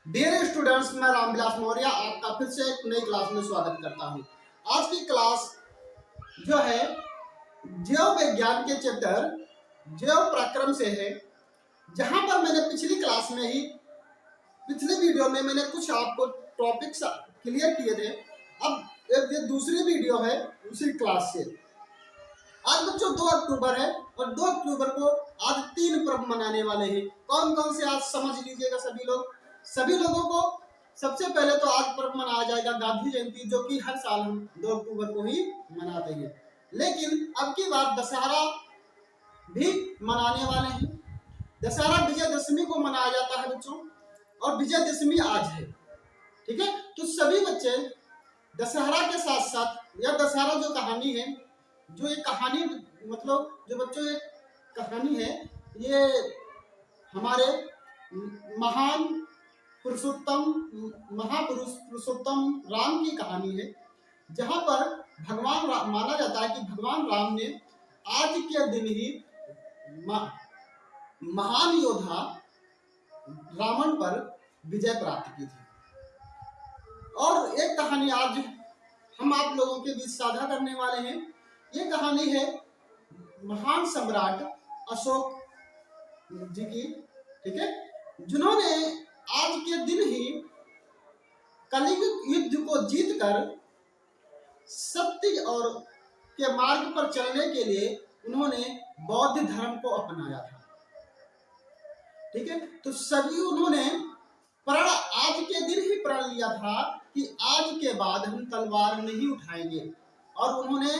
Dear students, मैं रामविलास मौर्य आपका फिर से एक नई क्लास में स्वागत करता हूं। आज की क्लास जो है जीव विज्ञान के चैप्टर जीव प्रक्रम से है। जहां पर मैंने पिछली क्लास में ही पिछले वीडियो में मैंने कुछ आपको टॉपिक्स क्लियर किए थे। अब ये दूसरी वीडियो है उसी क्लास से। आज बच्चों 2 अक्टूबर है और 2 अक्टूबर को आज 3 पर्व मनाने वाले हैं। कौन कौन से आज समझ लीजिएगा सभी लोग। सभी लोगों को सबसे पहले तो आज पर्व मनाया जाएगा गांधी जयंती, जो कि हर साल हम 2 अक्टूबर को ही मनाते हैं। लेकिन अब की बार दशहरा भी मनाने वाले हैं। दशहरा विजयदशमी को मनाया जाता है बच्चों, और विजयदशमी आज है। ठीक है, तो सभी बच्चे दशहरा के साथ साथ यह दशहरा जो कहानी है, जो ये कहानी मतलब जो बच्चों ये कहानी है, ये हमारे महान पुरुषोत्तम महापुरुष पुरुषोत्तम राम की कहानी है। जहां पर भगवान माना जाता है कि भगवान राम ने आज के दिन ही महान योद्धा रावण पर विजय प्राप्त की थी। और एक कहानी आज हम आप लोगों के बीच साझा करने वाले हैं। ये कहानी है महान सम्राट अशोक जी की। ठीक है, जिन्होंने आज के दिन ही कलिंग युद्ध को जीतकर सत्य और के मार्ग पर चलने के लिए उन्होंने बौद्ध धर्म को अपनाया था। ठीक है, तो सभी उन्होंने प्रण आज के दिन ही प्रण लिया था कि आज के बाद हम तलवार नहीं उठाएंगे, और उन्होंने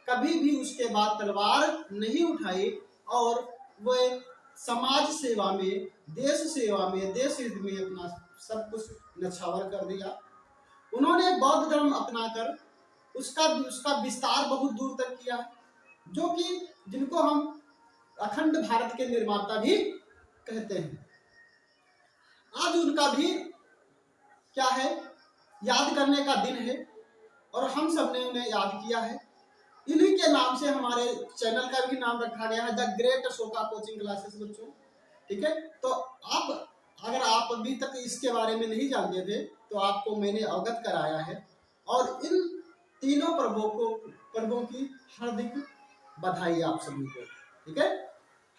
कभी भी उसके बाद तलवार नहीं उठाई और वे समाज सेवा में, देश सेवा में, देश हित में अपना सब कुछ नछावर कर दिया। उन्होंने बौद्ध धर्म अपनाकर उसका विस्तार बहुत दूर तक किया, जो कि जिनको हम अखंड भारत के निर्माता भी कहते हैं। आज उनका भी क्या है, याद करने का दिन है, और हम सब ने उन्हें याद किया है। इन्हीं के नाम से हमारे चैनल का भी नाम रखा गया है, the great Ashoka coaching classes बच्चों। ठीक है, तो आप अगर आप अभी तक इसके बारे में नहीं जानते थे तो आपको मैंने अवगत कराया है, और इन तीनों पर्वों की हार्दिक बधाई आप सभी को। ठीक है,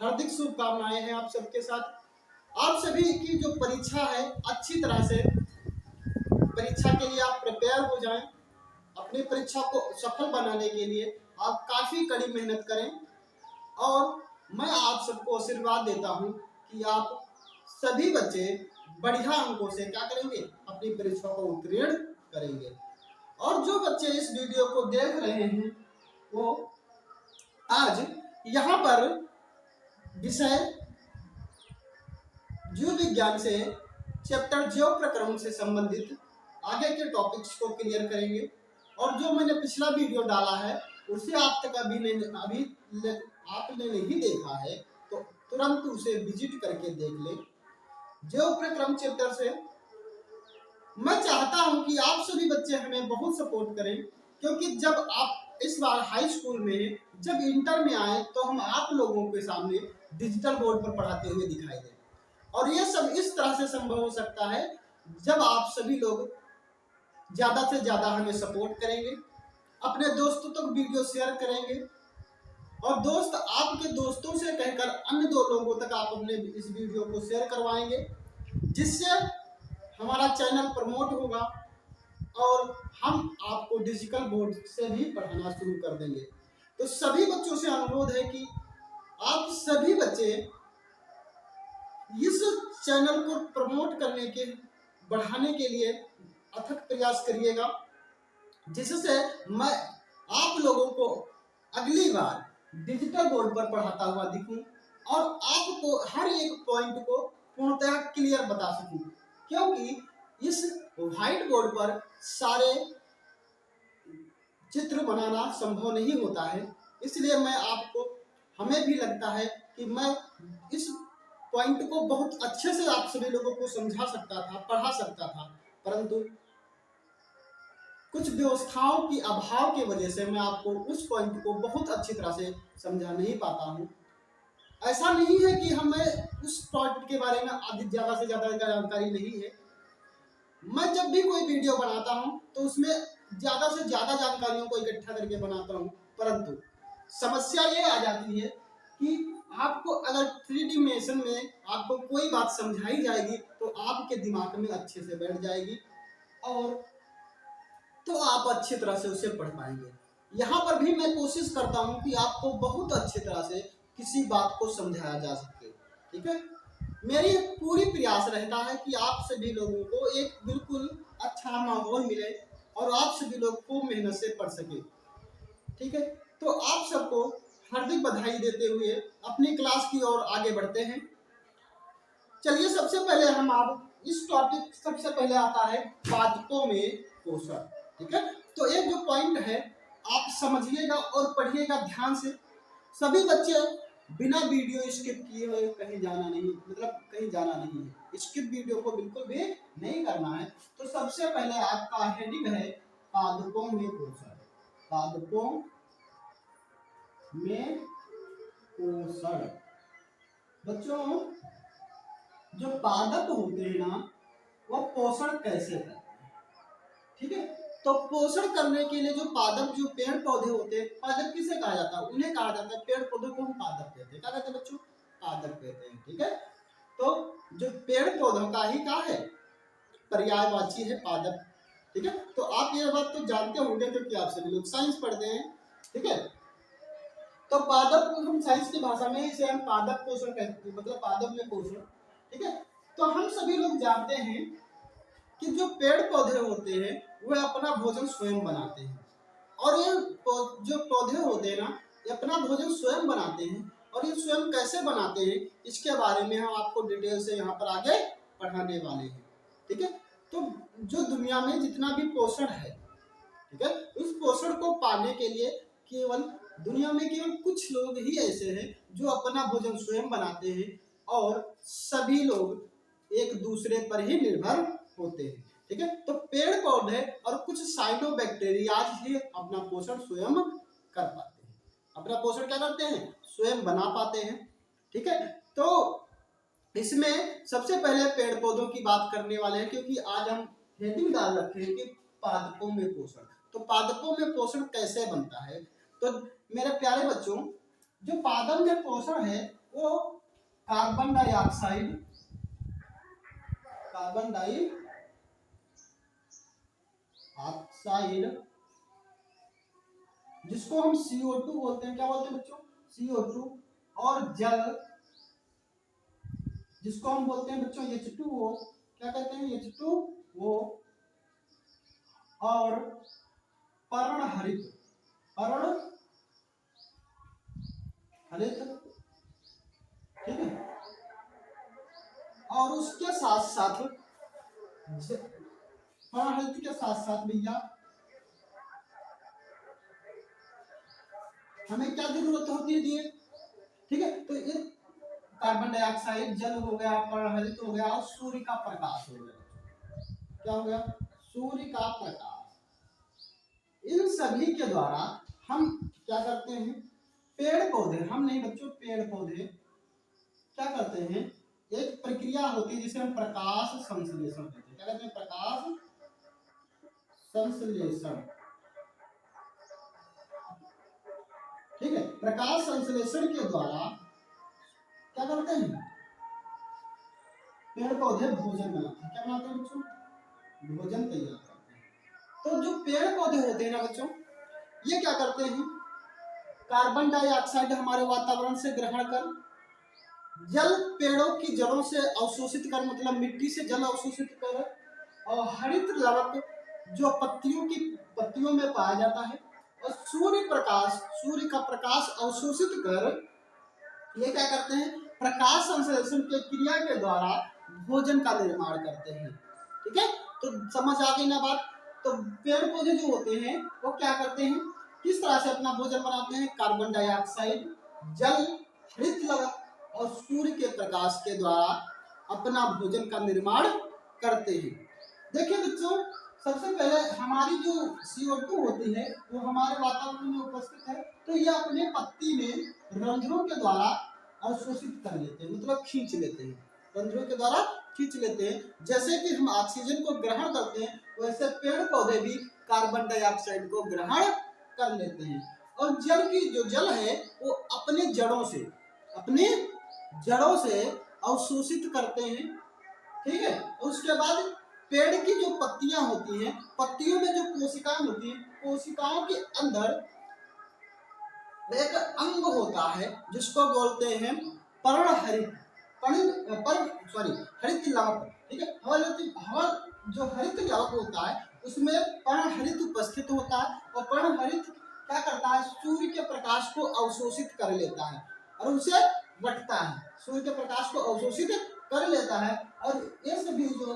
हार्दिक शुभकामनाएं हैं आप सबके साथ। आप सभी की जो परीक्षा है, अच्छी तरह से परीक्षा के लिए आप प्रिपेयर हो जाएं। अपनी परीक्षा को सफल बनाने के लिए आप काफी कड़ी मेहनत करें, और मैं आप सबको आशीर्वाद देता हूं कि आप सभी बच्चे बढ़िया अंकों से क्या करेंगे, अपनी परीक्षा को उत्तीर्ण करेंगे। और जो बच्चे इस वीडियो को देख रहे हैं वो आज यहाँ पर विषय जीव विज्ञान से चैप्टर जीव प्रक्रम से संबंधित आगे के टॉपिक्स को क्लियर करेंगे। और जो मैंने पिछला वीडियो डाला है उसे आप तक आपने नहीं देखा है तो तुरंत उसे विजिट करके देख ले। जीव प्रक्रम चैप्टर से मैं चाहता हूं कि आप सभी बच्चे हमें बहुत सपोर्ट करें, क्योंकि जब आप इस बार हाई स्कूल में, जब इंटर में आए तो हम आप लोगों के सामने डिजिटल बोर्ड पर पढ़ाते हुए दिखाई दें। और ये सब इस तरह से संभव हो सकता है जब आप सभी लोग ज्यादा से ज्यादा हमें सपोर्ट करेंगे, अपने दोस्तों तक वीडियो शेयर करेंगे, और दोस्त आपके दोस्तों से कहकर अन्य 2 लोगों तक आप अपने इस वीडियो को शेयर करवाएंगे, जिससे हमारा चैनल प्रमोट होगा और हम आपको डिजिटल बोर्ड से भी पढ़ाना शुरू कर देंगे। तो सभी बच्चों से अनुरोध है कि आप सभी बच्चे इस चैनल को प्रमोट करने के, बढ़ाने के लिए अथक प्रयास करिएगा, जिससे मैं आप लोगों को अगली बार डिजिटल बोर्ड पर पढ़ाता हुआ दिखूं और आपको हर एक पॉइंट को पूर्णतः क्लियर बता सकूं। क्योंकि इस व्हाइट बोर्ड पर सारे चित्र बनाना संभव नहीं होता है, इसलिए हमें भी लगता है कि मैं इस पॉइंट को बहुत अच्छे से आप सभी लोगों को समझा सकता था, पढ़ा सकता था, परंतु कुछ व्यवस्थाओं की अभाव की वजह से मैं आपको उस पॉइंट को बहुत अच्छी तरह से समझा नहीं पाता हूं। ऐसा नहीं है कि हमें उस पॉइंट के बारे में ज़्यादा से ज़्यादा जानकारी नहीं है, मैं जब भी कोई वीडियो बनाता हूँ तो उसमें ज्यादा से ज्यादा जानकारियों को इकट्ठा करके बनाता हूँ, परंतु समस्या ये आ जाती है कि आपको अगर 3 डिमेंशन में आपको कोई बात समझाई जाएगी तो आपके दिमाग में अच्छे से बैठ जाएगी और तो आप अच्छी तरह से उसे पढ़ पाएंगे। यहाँ पर भी मैं कोशिश करता हूँ कि आपको बहुत अच्छी तरह से किसी बात को समझाया जा सके। ठीक है, मेरी पूरी प्रयास रहता है कि आप सभी लोगों को एक बिल्कुल अच्छा माहौल मिले और आप सभी लोग को मेहनत से पढ़ सके। ठीक है, तो आप सबको हार्दिक बधाई देते हुए अपनी क्लास की ओर आगे बढ़ते हैं। चलिए सबसे पहले हम आप इस टॉपिक सबसे पहले आता है पादपों में पोषण। ठीक है, तो एक जो पॉइंट है आप समझिएगा और पढ़िएगा ध्यान से। सभी बच्चे बिना वीडियो स्किप किए हुए कहीं जाना नहीं, मतलब कहीं जाना नहीं है, स्किप वीडियो को बिल्कुल भी नहीं करना है। तो सबसे पहले आपका हेडिंग है पादपों में पोषण। पादपों में पोषण। बच्चों जो पादप होते हैं ना वो पोषण कैसे करते हैं। ठीक है, तो पोषण करने के लिए जो पादप जो पेड़ पौधे होते हैं, पादप किसे कहा जाता है, उन्हें कहा जाता है, पेड़ पौधों को हम पादप कहते हैं। क्या कहते हैं बच्चों, पादप कहते हैं। ठीक है, तो जो पेड़ पौधों का ही क्या है, पर्यायवाची है पादप। ठीक है, तो आप ये बात तो जानते होंगे क्योंकि आप सभी लोग साइंस पढ़ते हैं। ठीक है, तो पादप को हम साइंस की भाषा में इसे हम पादप पोषण कहते हैं, मतलब पादप में पोषण। ठीक है, तो हम सभी लोग जानते हैं कि जो पेड़ पौधे होते हैं वे अपना भोजन स्वयं बनाते हैं और ये जो पौधे होते हैं ना ये अपना भोजन स्वयं बनाते हैं और ये स्वयं कैसे बनाते हैं इसके बारे में हम आपको डिटेल से यहाँ पर आगे पढ़ाने वाले हैं। ठीक है, तो जो दुनिया में जितना भी पोषण है, ठीक है, उस पोषण को पाने के लिए केवल दुनिया में केवल कुछ लोग ही ऐसे हैं जो अपना भोजन स्वयं बनाते हैं और सभी लोग एक दूसरे पर ही निर्भर होते हैं। ठीक है, तो पेड़ पौधे और कुछ साइनोबैक्टीरियाज ही अपना पोषण स्वयं कर पाते हैं, अपना पोषण क्या करते हैं, स्वयं बना पाते हैं। ठीक है, तो इसमें सबसे पहले पेड़ पौधों की बात करने वाले हैं क्योंकि आज हम हेडिंग डाल रखे हैं कि पादपों में पोषण। तो पादपों में पोषण कैसे बनता है, तो मेरे प्यारे बच्चों जो पादप में पोषण है वो कार्बन डाइऑक्साइड, कार्बन डाइऑक्साइड जिसको हम CO2 बोलते हैं, क्या बोलते हैं बच्चों, CO2, और जल जिसको हम बोलते हैं बच्चों H2O, क्या कहते हैं, H2O, और पर्णहरित, ठीक है, और उसके साथ साथ पर्णहरित के साथ साथ भैया हमें क्या जरूरत होती है दिए। ठीक है, तो ये कार्बन डाइऑक्साइड, जल हो गया, पर्णहरित हो गया और सूर्य का प्रकाश हो गया। क्या हो गया, सूर्य का प्रकाश। इन सभी के द्वारा हम क्या करते हैं, पेड़ पौधे, हम नहीं बच्चों, पेड़ पौधे क्या करते हैं, एक प्रक्रिया होती है जिसे हम प्रकाश संश्लेषण कहते हैं। क्या कहते हैं, प्रकाश संश्लेषण। ठीक है, प्रकाश संश्लेषण के द्वारा क्या करते हैं, पेड़ पौधे भोजन बनाते हैं। क्या बनाते हैं बच्चों, भोजन तैयार करते हैं। तो जो पेड़ पौधे होते हैं ना बच्चों ये क्या करते हैं, कार्बन डाइऑक्साइड हमारे वातावरण से ग्रहण कर, जल पेड़ों की जड़ों से अवशोषित कर, मतलब मिट्टी से जल अवशोषित कर, और हरित लवक जो पत्तियों में पाया जाता है, और सूर्य का प्रकाश अवशोषित कर ये क्या करते हैं, प्रकाश संश्लेषण की क्रिया के द्वारा भोजन का निर्माण करते हैं। ठीक है, तो समझ आ गई ना बात। तो पेड़ पौधे जो होते हैं वो क्या करते हैं, किस तरह से अपना भोजन बनाते हैं, कार्बन डाइऑक्साइड, जल, हरित लवक और सूर्य के प्रकाश के द्वारा अपना भोजन का निर्माण करते हैं। देखिए बच्चों सबसे पहले हमारी जो CO2 होती है वो हमारे वातावरण में उपस्थित है, तो ये अपने पत्ती में रंध्रों के द्वारा अवशोषित कर लेते हैं, मतलब खींच लेते हैं, रंध्रों के द्वारा खींच लेते हैं। जैसे कि हम ऑक्सीजन को ग्रहण करते हैं वैसे पेड़ पौधे भी कार्बन डाइऑक्साइड को ग्रहण कर लेते हैं। और जल की जो जल है वो अपने जड़ों से अवशोषित करते हैं। ठीक है, उसके बाद पेड़ की जो पत्तियां होती हैं, पत्तियों में जो कोशिकाएं होती हैं, कोशिकाओं के अंदर एक अंग होता है जिसको बोलते हैं पर्णहरित हरित लवक। ठीक है, हवा जो हरित लवक होता है उसमें पर्णहरित उपस्थित होता है और पर्णहरित क्या करता है, सूर्य के प्रकाश को अवशोषित कर लेता है और उसे रखता है, सूर्य के प्रकाश को अवशोषित कर लेता है। और ये सभी जो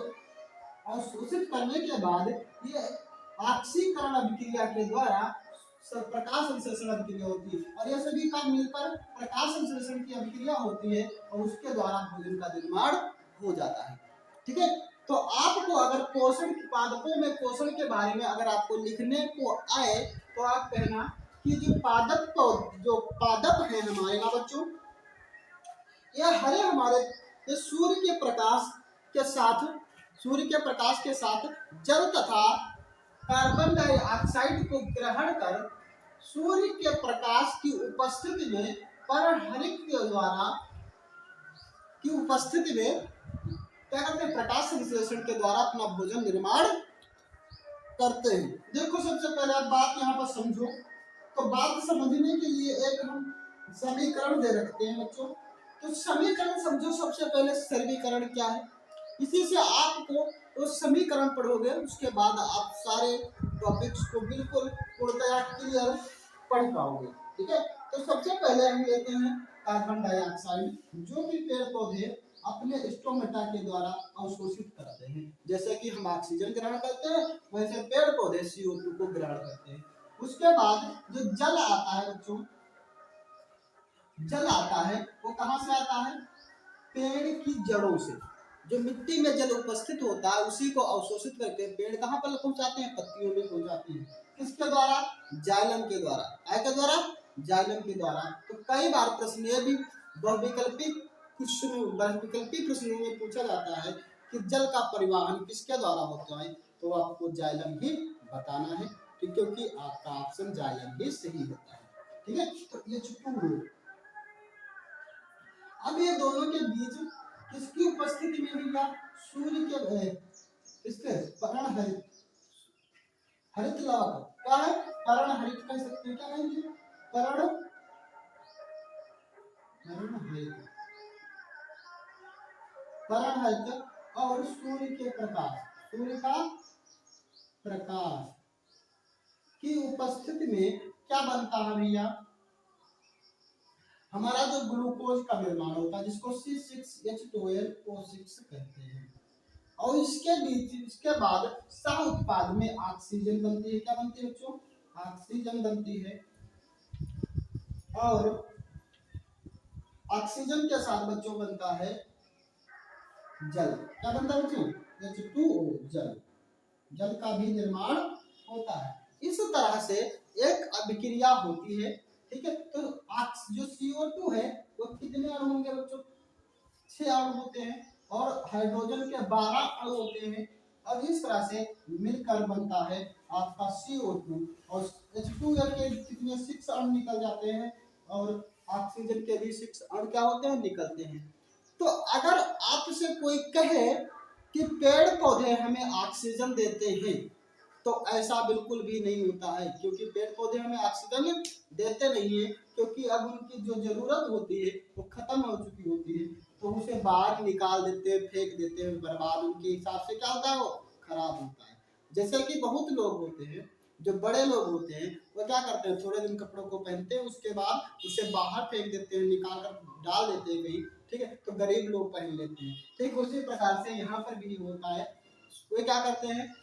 अवशोषित करने के बाद ये ऑक्सीकरण अभिक्रिया के द्वारा प्रकाश संश्लेषण अभिक्रिया होती है और यह सभी का मिलकर प्रकाश संश्लेषण की अभिक्रिया होती है और उसके द्वारा भोजन का निर्माण हो जाता है। ठीक है, तो आपको अगर पोषण की पादपों में पोषण के बारे में अगर आपको लिखने को आए तो आप कहना कि जो पादप है हमारे ना बच्चों, यह हरे हमारे ये सूर्य के प्रकाश के साथ जल तथा कार्बन डाइऑक्साइड को ग्रहण कर सूर्य के प्रकाश की उपस्थिति में पर्णहरित के द्वारा की उपस्थिति में क्या करते हैं, प्रकाश संश्लेषण के द्वारा अपना भोजन निर्माण करते हैं। देखो सबसे पहले आप बात यहाँ पर समझो, तो बात समझने के लिए एक हम समीकरण दे रखते हैं बच्चों। तो समीकरण समझो, सबसे पहले समीकरण क्या है, इसी से आपको उस समीकरण पढ़ोगे उसके बाद आप सारे टॉपिक्स को बिल्कुल पूर्णतया क्लियर पढ़ पाओगे। ठीक है, तो सबसे पहले हम लेते हैं कार्बन डाइऑक्साइड, जो कि पेड़ पौधे अपने स्टोमेटा के द्वारा अवशोषित करते हैं। जैसे कि हम ऑक्सीजन ग्रहण करते हैं वैसे पेड़ पौधे CO2 को ग्रहण करते हैं। उसके बाद जो जल आता है बच्चों, जल आता है वो कहाँ से आता है, पेड़ की जड़ों से। जो मिट्टी में जल उपस्थित होता है उसी को अवशोषित करके पेड़ कहाँ पर पहुंचाते हैं, पत्तियों में पहुंचाते हैं। किसके द्वारा, जाइलम के द्वारा। क्या के द्वारा, जाइलम के द्वारा। तो कई बार प्रश्न ये भी बहुविकल्पी प्रश्नों में पूछा जाता है कि जल का परिवहन किसके द्वारा होता है, तो आपको जाइलम ही बताना है, क्योंकि आपका ऑप्शन जाइलम ही सही होता है। ठीक है, तो ये चुटू। अब ये दोनों के बीच किसकी उपस्थिति में मिला, सूर्य के इसके पर्णहरित हरित लवक। क्या है, पर्णहरित कह सकते हैं, क्या कहेंगे, पर्णहरित और सूर्य के प्रकाश, सूर्य का प्रकाश की उपस्थिति में क्या बनता है भैया, हमारा जो ग्लूकोज का निर्माण होता है जिसको C6H12O6 कहते हैं। और इसके बाद सह उत्पाद में ऑक्सीजन बनती है। क्या बनती है बच्चों, ऑक्सीजन बनती है। और ऑक्सीजन के साथ बच्चों बनता है जल। क्या बनता है बच्चों, H2O, जल। जल का भी निर्माण होता है। इस तरह से एक अभिक्रिया होती है। ठीक है, तो जो CO2 है वो कितने अणु होंगे बच्चों, 6 अणु होते हैं और हाइड्रोजन के 12 अणु होते हैं। और इस तरह से मिलकर बनता है आपका CO2 और H2O के कितने 6 अणु निकल जाते हैं और ऑक्सीजन के भी 6 अणु क्या होते हैं, निकलते हैं। तो अगर आपसे कोई कहे कि पेड़ पौधे हमें ऑक्सीजन देते हैं तो ऐसा बिल्कुल भी नहीं होता है, क्योंकि पेड़ पौधे हमें ऑक्सीजन देते नहीं है, क्योंकि अब उनकी जो जरूरत होती है वो खत्म हो चुकी होती है, तो उसे बाहर निकाल देते हैं, फेंक देते हैं, बर्बाद। उनके हिसाब से क्या होता है, वो खराब होता है। जैसे कि बहुत लोग होते हैं, जो बड़े लोग होते हैं वो क्या करते हैं, थोड़े दिन कपड़ों को पहनते हैं उसके बाद उसे बाहर फेंक देते हैं, निकाल कर डाल देते हैं कहीं। ठीक है, तो गरीब लोग पहन लेते हैं। ठीक उसी प्रकार से यहाँ पर भी होता है। वे क्या करते हैं,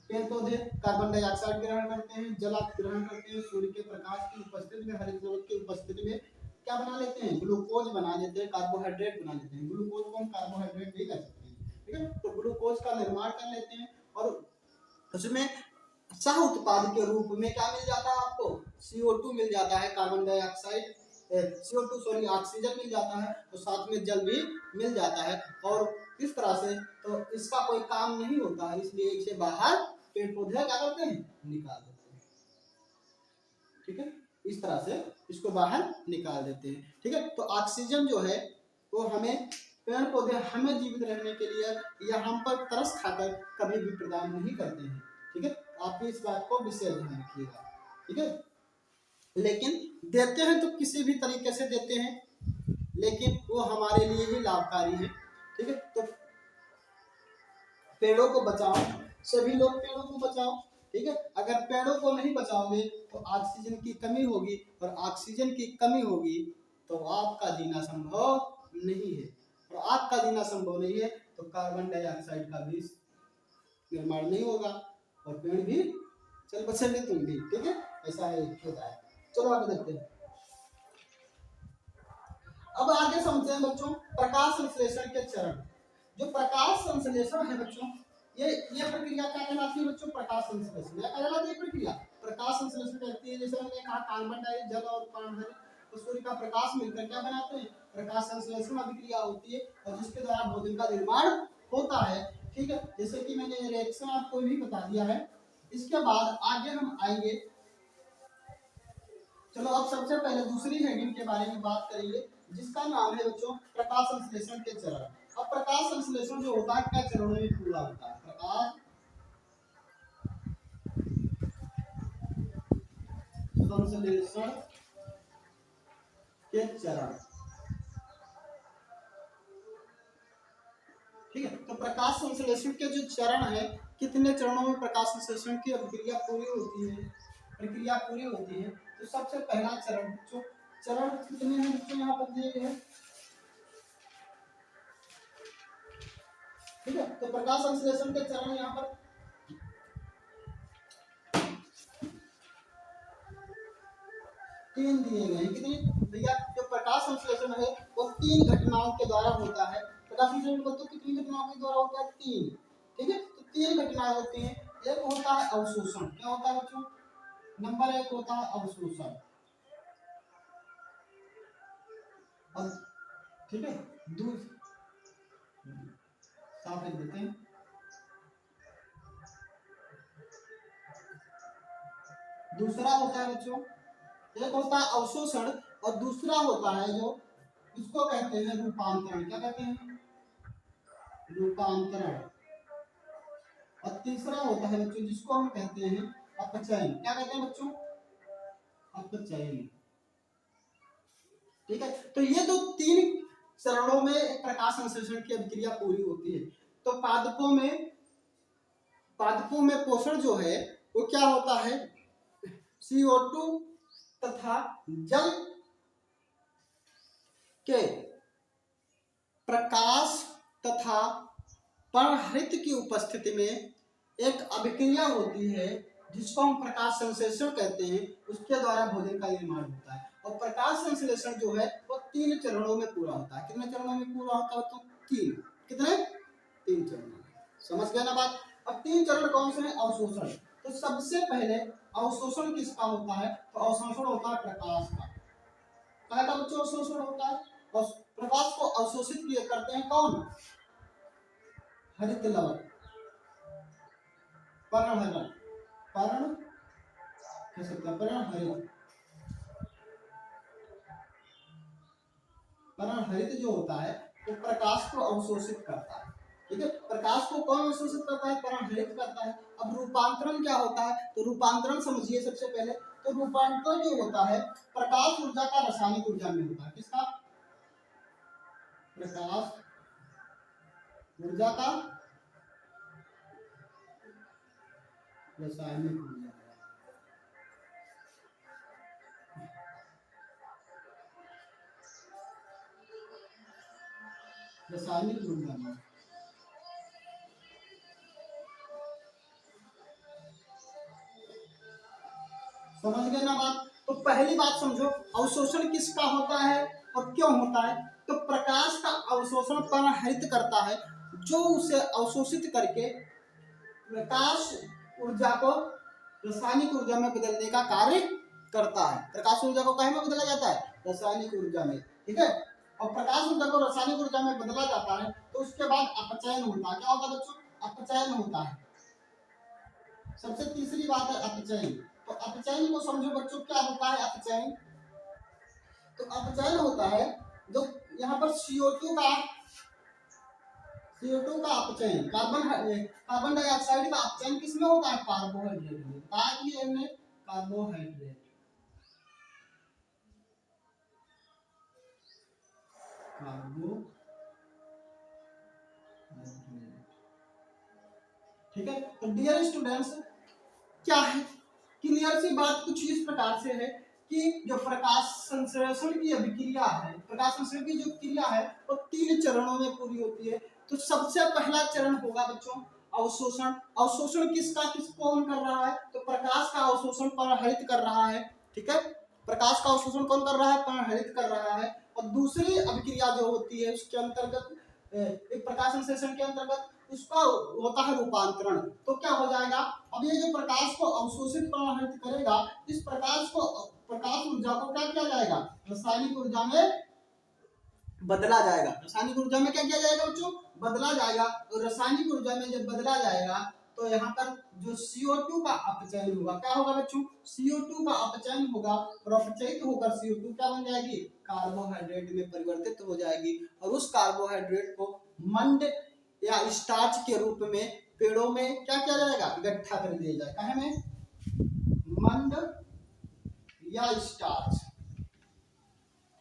पेड़ पौधे कार्बन डाइऑक्साइड ग्रहण करते हैं, जल ग्रहण करते हैं, सूर्य के प्रकाश की उपस्थिति में, हरित लवक की उपस्थिति में क्या बना लेते हैं, ग्लूकोज बना लेते हैं, कार्बोहाइड्रेट बना लेते हैं। ग्लूकोज को हम कार्बोहाइड्रेट भी कह सकते हैं। ठीक है, तो ग्लूकोज का निर्माण कर लेते हैं और उसमें सह उत्पाद के रूप में क्या मिल जाता है आपको, CO2 मिल जाता है, कार्बन डाइऑक्साइड ऑक्सीजन मिल जाता है और साथ में जल भी मिल जाता है। और इस तरह से, तो इसका कोई काम नहीं होता है, इसलिए इसे बाहर पेड़ पौधे क्या करते हैं, निकाल देते हैं। ठीक है, इस तरह से इसको बाहर निकाल देते हैं। ठीक है, तो ऑक्सीजन जो है वो हमें, पेड़ पौधे हमें जीवित रहने के लिए या हम पर तरस खाकर कभी भी प्रदान नहीं करते हैं। ठीक है, आप इस बात को विशेष ध्यान रखिएगा। ठीक है, लेकिन देते हैं तो किसी भी तरीके से देते हैं, लेकिन वो हमारे लिए ही लाभकारी है। ठीक है, तो पेड़ों को बचाओ, सभी लोग पेड़ों को बचाओ। ठीक है, अगर पेड़ों को नहीं बचाओगे तो ऑक्सीजन की कमी होगी, और ऑक्सीजन की कमी होगी तो आपका जीना संभव नहीं है, और आपका जीना संभव नहीं है तो कार्बन डाइऑक्साइड का भी निर्माण नहीं होगा, और पेड़ भी चल बचेंगे, तुम भी। ठीक है, ऐसा है, होता है। चलो आगे देखते हैं। अब आगे समझते हैं बच्चों प्रकाश संश्लेषण के चरण। जो प्रकाश संश्लेषण है बच्चों, ये प्रक्रिया क्या कहलाती है बच्चों, प्रकाश संश्लेषण। क्या कहलाती है प्रक्रिया, प्रकाश संश्लेषण कहती है। जैसे हमने कहा कार्बन डाइऑक्साइड, जल और पानी तो सूर्य का प्रकाश मिलकर क्या बनाते हैं, प्रकाश संश्लेषण अभिक्रिया होती है, और जिसके द्वारा भोजन का निर्माण होता है। ठीक है, जैसे कि मैंने रिएक्शन आपको भी बता दिया है। इसके बाद आगे हम आएंगे। चलो अब सबसे पहले दूसरी हेडिंग के बारे में बात करेंगे, जिसका नाम है बच्चों प्रकाश संश्लेषण के चरण। अब प्रकाश संश्लेषण जो होता है क्या चरणों में पूरा होता है, प्रकाश संश्लेषण के चरण। ठीक है, तो प्रकाश संश्लेषण के जो चरण है, कितने चरणों में प्रकाश संश्लेषण की प्रक्रिया पूरी होती है, प्रक्रिया पूरी होती है। तो सबसे पहला चरण बच्चों, चरण कितने हैं बच्चों यहाँ पर दिए गए हैं। ठीक है, तो प्रकाश संश्लेषण के चरण यहाँ पर 3 दिए गए हैं। कितनी भैया, जो प्रकाश संश्लेषण है वो 3 घटनाओं के द्वारा होता है। प्रकाश संश्लेषण तो कितनी घटनाओं के द्वारा होता है, 3। ठीक है, तो 3 घटनाएं होती हैं। एक होता है अवशोषण, क्या होता है बच्चों, नंबर 1 होता है अवशोषण। और ठीक है, साफ लिख देते हैं। दूसरा होता है बच्चों, एक होता है अवशोषण, और दूसरा होता है जो इसको कहते हैं रूपांतरण। क्या कहते हैं, रूपांतरण। और तीसरा होता है बच्चों जिसको हम कहते हैं अपचयन। क्या कहते हैं बच्चों, अपचयन। ठीक है, तो ये जो 3 चरणों में प्रकाश संश्लेषण की अभिक्रिया पूरी होती है। तो पादपों में पोषण जो है वो क्या होता है, CO2 तथा जल के प्रकाश तथा पर्णहरित की उपस्थिति में एक अभिक्रिया होती है जिसको हम प्रकाश संश्लेषण कहते हैं। उसके द्वारा भोजन का निर्माण होता है। और प्रकाश संश्लेषण जो है वो 3 चरणों में पूरा होता है। कितने चरणों में पूरा होता है तो 3। कितने, 3 चरणों में। समझ गए ना बात। अब 3 चरण कौन से हैं, अवशोषण। तो सबसे पहले अवशोषण किसका होता है, तो अवशोषण होता है प्रकाश का। क्या का बच्चों अवशोषण होता है, और प्रकाश को अवशोषित किए करते हैं कौन, हरित लवण, पर्णहरण, पर्ण कह सकते हैं पर्णहरित। पर्णहरित जो होता है वो प्रकाश को अवशोषित करता है। ठीक है, प्रकाश को कौन अवशोषित करता है, पर्णहरित करता है। अब रूपांतरण क्या होता है, तो रूपांतरण समझिए सबसे पहले। तो रूपांतरण जो होता है प्रकाश ऊर्जा का रासायनिक ऊर्जा में होता है। किसका, प्रकाश ऊर्जा का रासायनिक ऊर्जा। रासायनिक ऊर्जा में समझ गए ना बात। तो पहली बात समझो, अवशोषण किसका होता है और क्यों होता है। तो प्रकाश का अवशोषण पर्णहरित करता है, जो उसे अवशोषित करके प्रकाश ऊर्जा को रासायनिक ऊर्जा में बदलने का कार्य करता है। प्रकाश ऊर्जा को कहीं में बदला जाता है, रासायनिक ऊर्जा में। ठीक है, और प्रकाश ऊर्जा को रासायनिक ऊर्जा में बदला जाता है तो उसके बाद अपचयन होता है। क्या होता है बच्चों? अपचयन होता है। सबसे तीसरी बात है अपचयन। तो अपचयन को समझो बच्चों, क्या होता है अपचयन? तो अपचयन होता है जो यहाँ पर CO2 का अपचयन, कार्बन डाइऑक्साइड का अपचयन किसमें होता है? कार्बोहाइड्रेट में। कार्बोहाइड्रेट ठीक है। तो डियर स्टूडेंट्स, क्या है, क्लियर सी बात कुछ इस प्रकार से है कि जो प्रकाश संश्लेषण की अभिक्रिया है, प्रकाश संश्लेषण की जो क्रिया है वो 3 चरणों में पूरी होती है। तो सबसे पहला चरण होगा बच्चों अवशोषण। अवशोषण किसको कौन कर रहा है? तो प्रकाश का अवशोषण पराहरित कर रहा है। ठीक है, प्रकाश का अवशोषण कौन कर रहा है? पराहरित कर रहा है। और दूसरी अभिक्रिया जो होती है उसके अंतर्गत, एक प्रकाश संश्लेषण के अंतर्गत उसका होता है रूपांतरण। तो क्या हो जाएगा, अब ये जो प्रकाश को अवशोषित पराहरित करेगा, इस प्रकाश ऊर्जा को क्या किया जाएगा? रासायनिक ऊर्जा में बदला जाएगा। रासायनिक ऊर्जा में क्या किया जाएगा बच्चों? बदला जाएगा। और रासायनिक ऊर्जा में जब बदला जाएगा तो यहाँ पर जो CO2 का अपचयन होगा, क्या होगा बच्चों? CO2 का अपचयन होगा और अपचयित होकर CO2 क्या बन जाएगी? कार्बोहाइड्रेट में परिवर्तित हो जाएगी। और उस कार्बोहाइड्रेट को मंड या स्टार्च के रूप में पेड़ों में क्या किया जाएगा? इकट्ठा कर दिया जाएगा। कहाँ में? मंड या स्टार्च।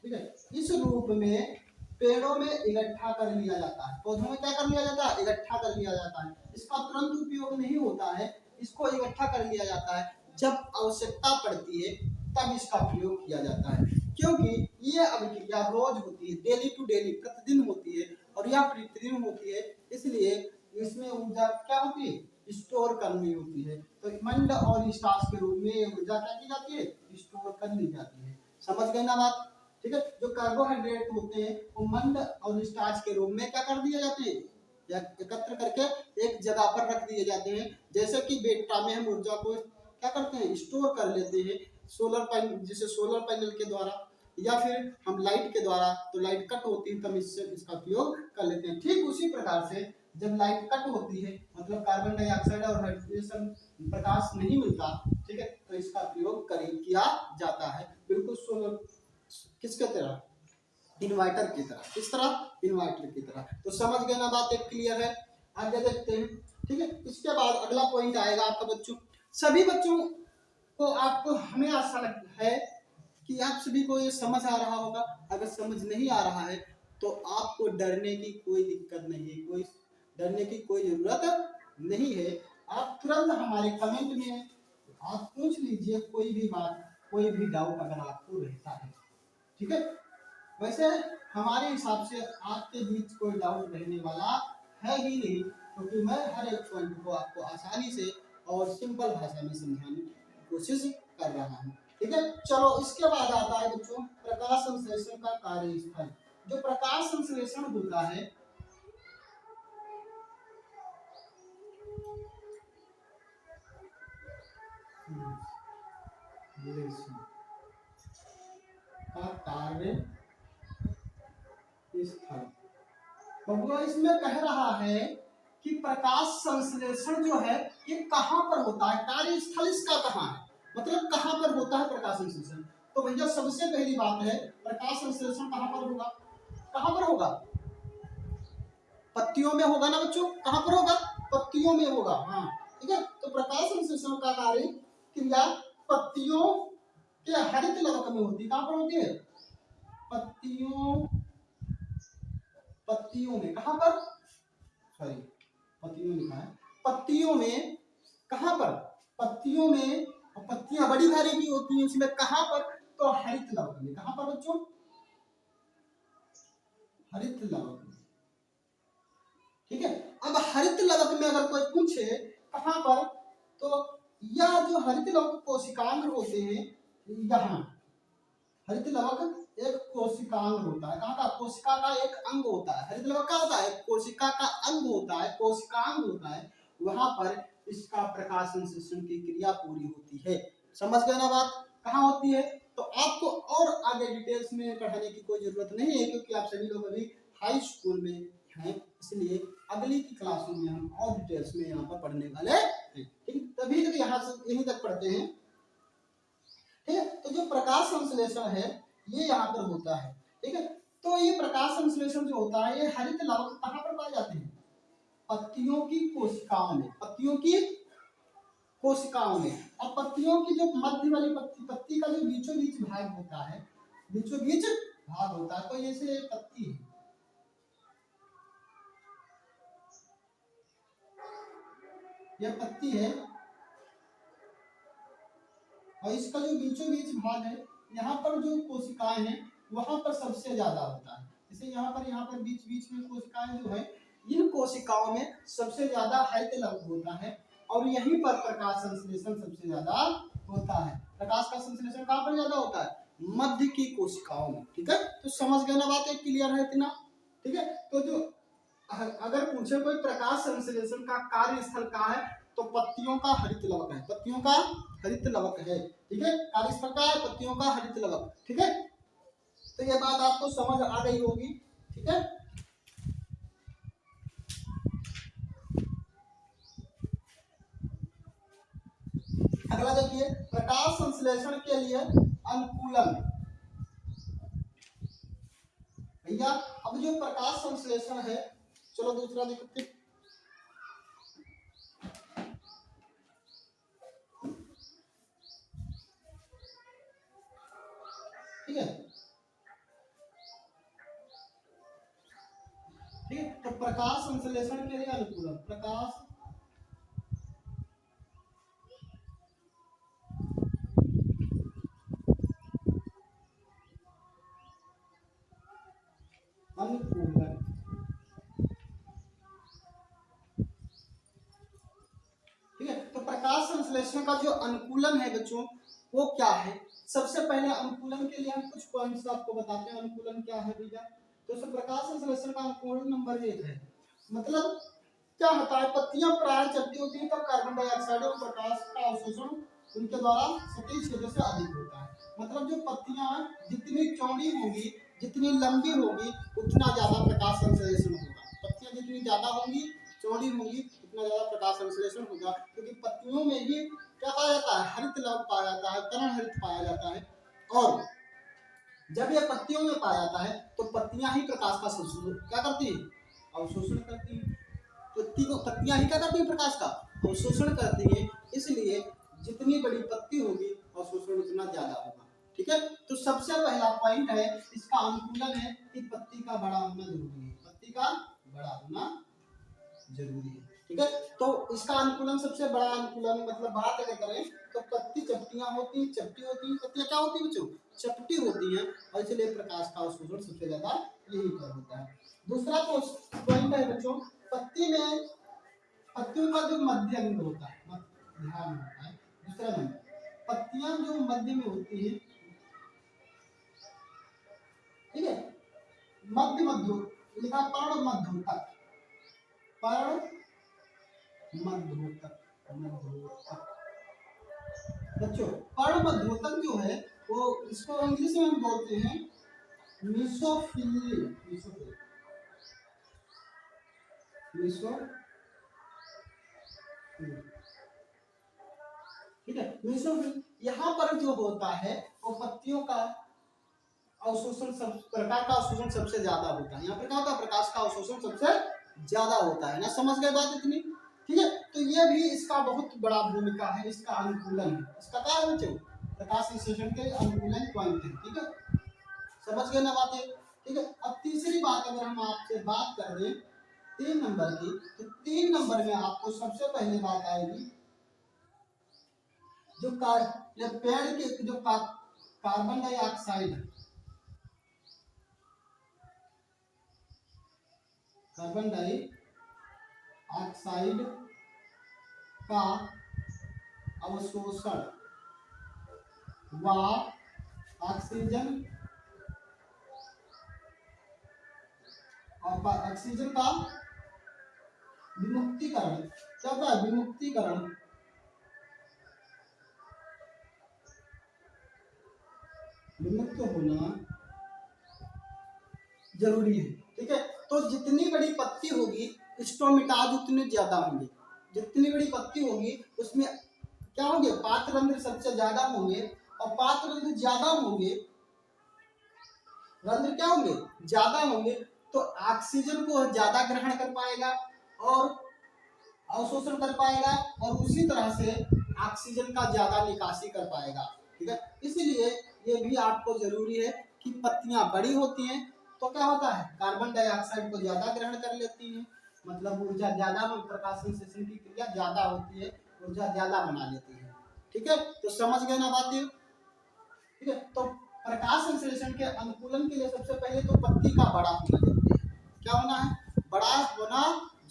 ठीक है, इस रूप में पेड़ों में इकट्ठा कर लिया जाता है। पौधों में क्या कर लिया जाता है? इकट्ठा कर लिया जाता है। इसका तुरंत उपयोग नहीं होता है, इसको इकट्ठा कर लिया जाता है। जब आवश्यकता पड़ती है तब इसका प्रयोग किया जाता है, क्योंकि ये अभिक्रिया रोज होती है, डेली टू डेली, प्रतिदिन होती है और यह प्रतिदिन होती है, इसलिए इसमें ऊर्जा क्या होती है? स्टोर करनी होती है। तो मंड और स्टार्च के रूप में ऊर्जा क्या की जाती है? स्टोर कर ली जाती है। समझ गए ना बात? ठीक है, जो कार्बोहाइड्रेट होते हैं वो मंड और स्टार्च के रूप में क्या कर दिए जाते हैं? या एकत्र करके एक जगह पर रख दिए जाते हैं। जैसे कि बेटा में हम ऊर्जा को क्या करते हैं? स्टोर कर लेते हैं सोलर पैनल, जैसे सोलर पैनल के द्वारा, या फिर हम लाइट के द्वारा, तो लाइट कट होती है तब इससे इसका उपयोग कर लेते हैं। ठीक उसी प्रकार से जब लाइट कट होती है, मतलब कार्बन डाइऑक्साइड और हाइड्रोजन प्रकाश नहीं मिलता, ठीक है, तो इसका प्रयोग किया जाता है। बिल्कुल सोलर किसके तरह? इन्वर्टर की तरह। किस तरह? इन्वर्टर की तरह। तो समझ गए ना बात? एक क्लियर है। आगे देखते हैं। ठीक है, इसके बाद अगला पॉइंट आएगा आपका बच्चों, सभी बच्चों को, आपको, हमें आशा लगता है कि आप सभी को ये समझ आ रहा होगा। अगर समझ नहीं आ रहा है तो आपको डरने की कोई दिक्कत नहीं है, कोई डरने की कोई जरूरत नहीं है। आप तुरंत हमारे कमेंट में आप पूछ लीजिए कोई भी बात, कोई भी डाउट अगर आपको रहता है। ठीक है, वैसे हमारे हिसाब से आपके बीच कोई डाउट रहने वाला है ही नहीं, क्योंकि मैं हर एक पॉइंट को आपको आसानी से और सिंपल भाषा में समझाने की कोशिश कर रहा हूँ। ठीक है, चलो इसके बाद आता है बच्चों प्रकाश संश्लेषण का कार्यस्थल। जो प्रकाश संश्लेषण होता है, का कार्य स्थल, बबुआ इसमें कह रहा है कि प्रकाश संश्लेषण जो है ये कहाँ पर होता है, कार्यस्थल इसका कहाँ है, मतलब कहाँ पर होता है प्रकाश संश्लेषण। तो भैया सबसे पहली बात है, प्रकाश संश्लेषण कहाँ पर होगा? कहाँ पर होगा? पत्तियों में होगा ना बच्चों? कहाँ पर होगा? पत्तियों में होगा। हाँ, ठीक है, तो प्रकाश संश्लेषण का कार्य क्रिया पत्तियों के हरित लवक में होती है। कहाँ पर होती है? पत्तियों में। कहाँ पर? सॉरी, पत्तियों लिखा है, पत्तियों में। कहाँ पर? पत्तियों में। और पत्तियां बड़ी भारी की होती हैं उसमें। कहाँ पर? तो हरित लवक में। कहाँ पर बच्चों? हरित लवक में। ठीक है, अब हरित लवक में अगर कोई पूछे कहाँ पर, तो यह जो हरित लवक कोशिकांग होते हैं, यहाँ हरित लवक एक कोशिकांग होता है। कहाँ का? कोशिका का एक अंग होता है। हरित लवक क्या होता है? कोशिका का अंग होता है, कोशिकांग होता है। वहां पर इसका प्रकाश संश्लेषण की क्रिया पूरी होती है। समझ गए ना बात? कहाँ होती है? तो आपको और आगे डिटेल्स में पढ़ाने की कोई जरूरत नहीं है, क्योंकि आप सभी लोग अभी हाई स्कूल में हैं, इसलिए अगली की क्लासों में हम और डिटेल्स में यहाँ पर पढ़ने वाले हैं। ठीक है, तभी तक यहाँ से यहीं तक पढ़ते हैं। ठीक है, तो जो प्रकाश संश्लेषण है ये यहाँ पर होता है। ठीक है, तो ये प्रकाश संश्लेषण जो होता है ये हरित लवक कहाँ पर पाए जाते हैं? पत्तियों की कोशिकाओं में, पत्तियों की कोशिकाओं में। और पत्तियों की जो मध्य वाली पत्ती का जो बीचों बीच भाग होता है, बीचों बीच भाग होता है, तो जैसे पत्ती है, यह पत्ती है और इसका जो बीचों बीच भाग है, यहाँ पर जो कोशिकाएं हैं वहां पर सबसे ज्यादा होता है। जैसे यहाँ पर बीच बीच में कोशिकाएं जो है, इन कोशिकाओं में सबसे ज्यादा हरित लवक होता है और यहीं पर प्रकाश संश्लेषण सबसे ज्यादा होता है। प्रकाश का संश्लेषण कहाँ पर ज्यादा होता है? मध्य की कोशिकाओं में। ठीक है, तो समझ गए ना, बात है क्लियर है इतना? ठीक है, तो जो अगर पूछे कोई प्रकाश संश्लेषण का कार्य स्थल कहाँ है, तो पत्तियों का हरित लवक है, पत्तियों का हरित लवक है। ठीक है, कार्यस्थल का है पत्तियों का हरित लवक। ठीक है, तो ये बात आपको समझ आ गई होगी। ठीक है, अगला देखिए, प्रकाश संश्लेषण के लिए अनुकूलन। भैया अब जो प्रकाश संश्लेषण है, चलो दूसरा देखते। ठीक है, ठीक है, तो प्रकाश संश्लेषण के लिए अनुकूलन, प्रकाश अनुकूलन। ठीक है, तो प्रकाश संश्लेषण का जो अनुकूलन है बच्चों, वो क्या है? सबसे पहले अनुकूलन के लिए हम कुछ पॉइंट्स आपको बताते हैं। अनुकूलन क्या है भैया? तो प्रकाश संश्लेषण का अनुकूलन नंबर 1 है, मतलब क्या होता है, पत्तियां प्राय चलती होती हैं तब कार्बन डाइऑक्साइड और प्रकाश का अवशोषण उनके द्वारा सतही क्षेत्र से अधिक होता है। मतलब जो पत्तियां जितनी चौड़ी होंगी, जितनी लंबी होगी, उतना ज्यादा प्रकाश संश्लेषण होगा। पत्तियां जितनी ज्यादा होंगी, चौड़ी होंगी, उतना ज्यादा प्रकाश संश्लेषण होगा, क्योंकि पत्तियों में ही क्या पाया जाता है? हरित लवक पाया जाता है, तरण हरित पाया जाता है। और जब यह पत्तियों में पाया जाता है तो पत्तियां ही प्रकाश का क्या करती हैं? अवशोषण करती हैं। पत्तियां ही क्या करती हैं? प्रकाश का अवशोषण करती हैं। इसलिए जितनी बड़ी पत्ती होगी अवशोषण उतना ज्यादा होगा। ठीक है, तो सबसे पहला पॉइंट है इसका अनुकूलन है कि पत्ती का बड़ा होना जरूरी है, पत्ती का बड़ा होना जरूरी है। ठीक है, तो इसका अनुकूलन, सबसे बड़ा अनुकूलन मतलब बात अगर करें तो पत्ती चपटियां होती, चपटी होती है, पत्तियां क्या होती है बच्चों? चपटी होती हैं, और इसलिए प्रकाश का अवशोषण सबसे ज्यादा यही पर होता है। दूसरा पॉइंट है बच्चों, पत्ती में पत्तियों का जो मध्य अंग होता है, ध्यान होता है। दूसरा नंबर, पत्तियां जो मध्य में होती है, ठीक है, मध्य मध्य लिखा पर्ण मध्योतक, पर्ण मध्योतक, मध्योतक बच्चों, पर्ण मध्योतक जो है वो, इसको इंग्लिश में हम बोलते हैं मीसोफिली, मीसोफिली, ठीक है, मीसोफिल। यहाँ पर जो होता है वो पत्तियों का अवशोषण, सब प्रकाश का अवशोषण सबसे ज्यादा होता है। यहाँ पर क्या होता है? प्रकाश का अवशोषण सबसे ज्यादा होता है ना, समझ गए बात इतनी? ठीक है, तो ये भी इसका बहुत बड़ा भूमिका है, इसका अनुकूलन है। इसका क्या है बच्चों? प्रकाश संश्लेषण के अनुकूलन पॉइंट है। ठीक है, समझ गए ना बातें? ठीक है, अब तीसरी बात अगर हम आपसे बात कर रहे 3 नंबर की, तो 3 नंबर में आपको सबसे पहले बात आएगी जो पेड़ के जो कार्बन डाइऑक्साइड, कार्बन डाइऑक्साइड का अवशोषण व ऑक्सीजन का विमुक्तिकरण, क्या होता है? विमुक्तिकरण विमुक्त होना जरूरी है। ठीक है, तो जितनी बड़ी पत्ती होगी स्टोमेटाज उतने ज्यादा होंगे। जितनी बड़ी पत्ती होगी उसमें क्या होंगे, पात्ररंध्र सबसे ज्यादा होंगे, और पात्ररंध्र ज्यादा होंगे, रंध्र क्या होंगे, ज्यादा होंगे, तो ऑक्सीजन को ज्यादा ग्रहण कर पाएगा और अवशोषण कर पाएगा, और उसी तरह से ऑक्सीजन का ज्यादा निकासी कर पाएगा। ठीक है, इसलिए ये भी आपको जरूरी है कि पत्तियां बड़ी होती हैं तो क्या होता है, कार्बन डाइऑक्साइड को ज्यादा ग्रहण कर लेती हैं, मतलब ऊर्जा ज्यादा, प्रकाश संश्लेषण की क्रिया ज्यादा होती है, ऊर्जा ज्यादा बना लेती है। ठीक है, तो समझ गए ना बातें। ठीक है, तो प्रकाश संश्लेषण के अनुकूलन के लिए सबसे पहले तो पत्ती का बड़ा होना जरूरी है। क्या होना है, बड़ा होना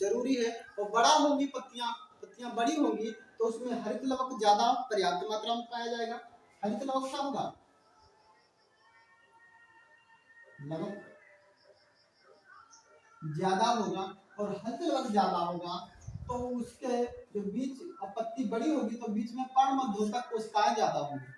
जरूरी है, और बड़ा होगी पत्तियां, पत्तियां बड़ी होंगी तो उसमें हरित लवक ज्यादा पर्याप्त मात्रा में पाया जाएगा। हरित लवक क्या होगा, लवक ज्यादा होगा, और हरित लवक ज्यादा होगा तो उसके जो बीच, अब पत्ती बड़ी होगी तो बीच में पर्णमध्योतक कोशिकाएं ज्यादा होंगी,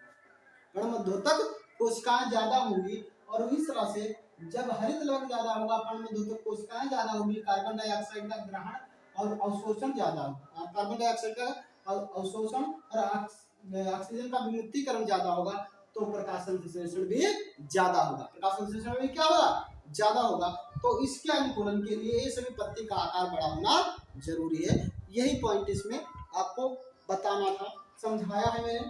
पर्णमध्योतक कोशिकाएं ज्यादा होंगी, और इस तरह से जब हरित लवक ज्यादा होगा, पर्णमध्योतक कोशिकाएं ज्यादा होगी, कार्बन डाइऑक्साइड का ग्रहण और अवशोषण ज्यादा होगा, कार्बन डाइऑक्साइड का अवशोषण और ऑक्सीजन का विमुक्तिकरण ज्यादा होगा, तो प्रकाश संश्लेषण भी ज्यादा होगा, प्रकाश संश्लेषण भी क्या होगा, ज्यादा होगा। तो इसके अनुकूलन के लिए ये सभी पत्ती का आकार बड़ा होना जरूरी है। यही पॉइंट इसमें आपको बताना था, समझाया है मैंने।